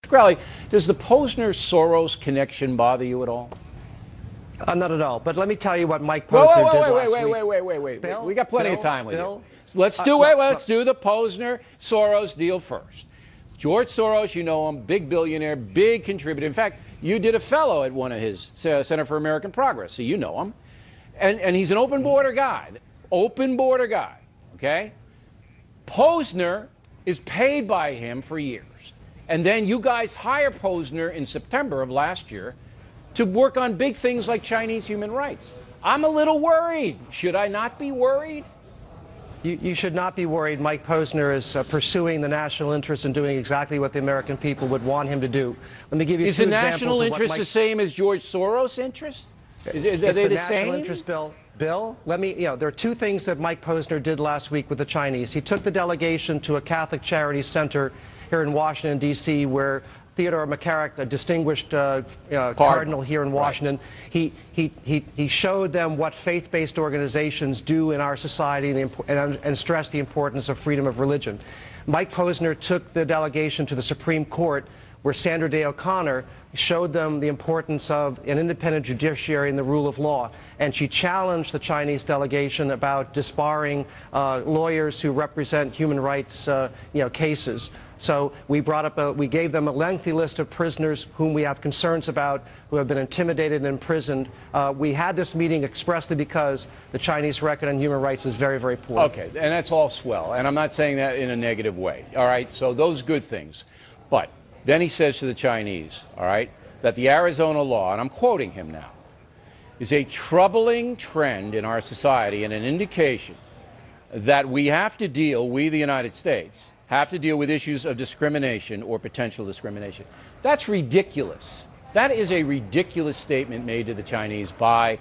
Crowley, does the Posner-Soros connection bother you at all? Not at all. But let me tell you what Mike Posner did last week. Wait. Bill, We got plenty of time with Bill, you. So let's do the Posner-Soros deal first. George Soros, you know him, big billionaire, big contributor. In fact, you did a fellow at one of his Center for American Progress, so you know him. And he's an open border guy. Okay? Posner is paid by him for years. And then you guys hire Posner in September of last year to work on big things like Chinese human rights. I'm a little worried. Should I not be worried? You should not be worried. Mike Posner is pursuing the national interest and doing exactly what the American people would want him to do. Let me give you two examples. Is the national interest the same as George Soros' interest? Are they the same? National interest, Bill, there are two things that Mike Posner did last week with the Chinese. He took the delegation to a Catholic Charities Center here in Washington, D.C., where Theodore McCarrick, a distinguished cardinal here in Washington, right. he showed them what faith-based organizations do in our society and stressed the importance of freedom of religion. Mike Posner took the delegation to the Supreme Court, where Sandra Day O'Connor showed them the importance of an independent judiciary and the rule of law. And she challenged the Chinese delegation about disbarring lawyers who represent human rights cases. So we gave them a lengthy list of prisoners whom we have concerns about, who have been intimidated and imprisoned. We had this meeting expressly because the Chinese record on human rights is very, very poor. Okay, and that's all swell. And I'm not saying that in a negative way. All right, so those good things. But then he says to the Chinese, all right, that the Arizona law, and I'm quoting him now, is a troubling trend in our society and an indication that we have to deal, we the United States, have to deal with issues of discrimination or potential discrimination. That's ridiculous. That is a ridiculous statement made to the Chinese by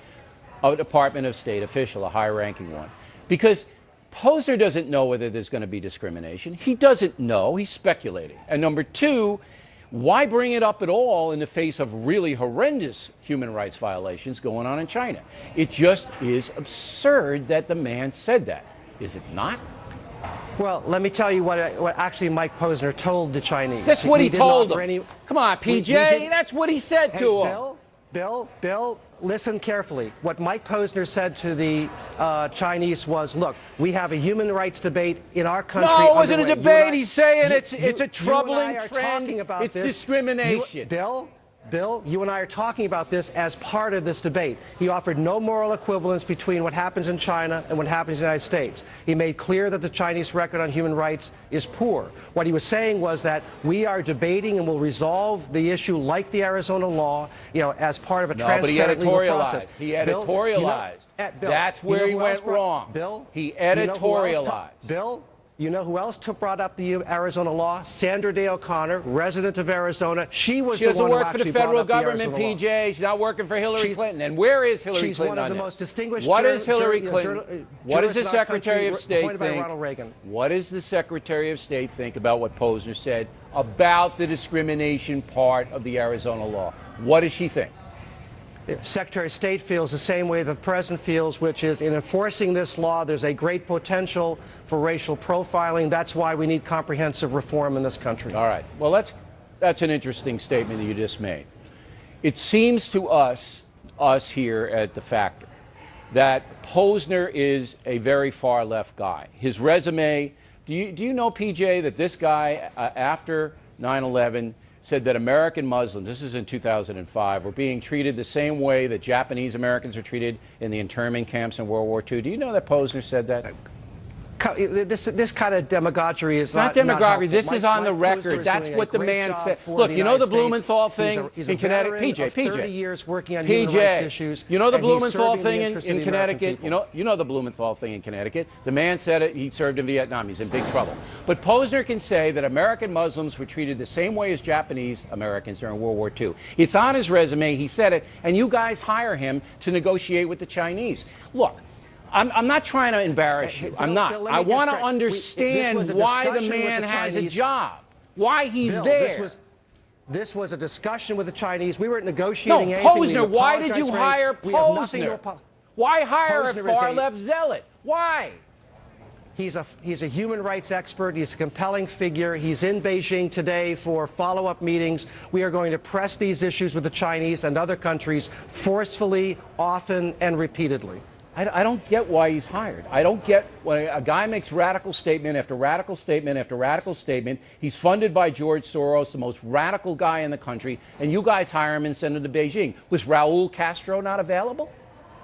a Department of State official, a high-ranking one. Because Posner doesn't know whether there's going to be discrimination. He doesn't know. He's speculating. And number two, why bring it up at all in the face of really horrendous human rights violations going on in China? It just is absurd that the man said that. Is it not? Well, let me tell you what actually Mike Posner told the Chinese. That's what he told them. Come on, PJ. That's what he said to them. Bill, listen carefully. What Mike Posner said to the Chinese was, look, we have a human rights debate in our country. No, it wasn't a debate. He's saying it's a troubling trend. It's discrimination. Bill, you and I are talking about this as part of this debate. He offered no moral equivalence between what happens in China and what happens in the United States. He made clear that the Chinese record on human rights is poor. What he was saying was that we are debating and will resolve the issue like the Arizona law, as part of a transparent legal process. He editorialized. Bill, that's where he went wrong. Bill, he editorialized. Bill, you know who else brought up the Arizona law? Sandra Day O'Connor, resident of Arizona. She was the one who actually brought up the Arizona law. She doesn't work for the federal government, PJ. She's not working for Hillary Clinton. And where is Hillary Clinton? She's one of the most distinguished. What is Hillary Clinton? What does the Secretary of State think? What does the Secretary of State think about what Posner said about the discrimination part of the Arizona law? What does she think? The Secretary of State feels the same way the President feels, which is in enforcing this law, there's a great potential for racial profiling. That's why we need comprehensive reform in this country. All right. Well, that's an interesting statement that you just made. It seems to us here at The Factor, that Posner is a very far-left guy. His resume, do you know, PJ, that this guy, after 9/11, said that American Muslims, this is in 2005, were being treated the same way that Japanese Americans are treated in the internment camps in World War II. Do you know that Posner said that? This kind of demagoguery is not demagoguery. This is on the record. That's what the man said. Look, you know the Blumenthal thing in Connecticut. PJ, 30 years working on human rights issues. You know the Blumenthal thing in Connecticut. You know the Blumenthal thing in Connecticut. The man said it. He served in Vietnam. He's in big trouble. But Posner can say that American Muslims were treated the same way as Japanese Americans during World War II. It's on his resume. He said it, and you guys hire him to negotiate with the Chinese. Look. I'm not trying to embarrass you. I'm not. I want to understand why the man has a job, why he's there. This was a discussion with the Chinese. We weren't negotiating anything. Posner, why did you hire Posner? Why hire a far-left zealot? Why? He's a human rights expert. He's a compelling figure. He's in Beijing today for follow-up meetings. We are going to press these issues with the Chinese and other countries forcefully, often, and repeatedly. I don't get why he's hired. I don't get when a guy makes radical statement after radical statement after radical statement. He's funded by George Soros, the most radical guy in the country, and you guys hire him and send him to Beijing. Was Raul Castro not available?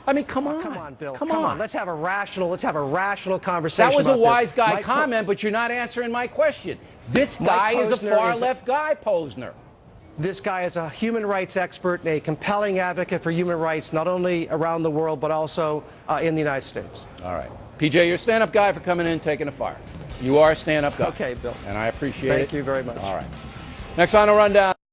I mean, come on. Come on, Bill. Come on. Let's have a rational conversation. That was a about wise this. guy comment, but you're not answering my question. This guy is a far-left guy, Posner. This guy is a human rights expert and a compelling advocate for human rights, not only around the world, but also in the United States. All right. PJ, you're a stand-up guy for coming in and taking a fire. You are a stand-up guy. Okay, Bill. And I appreciate it. Thank you very much. All right. Next on the rundown.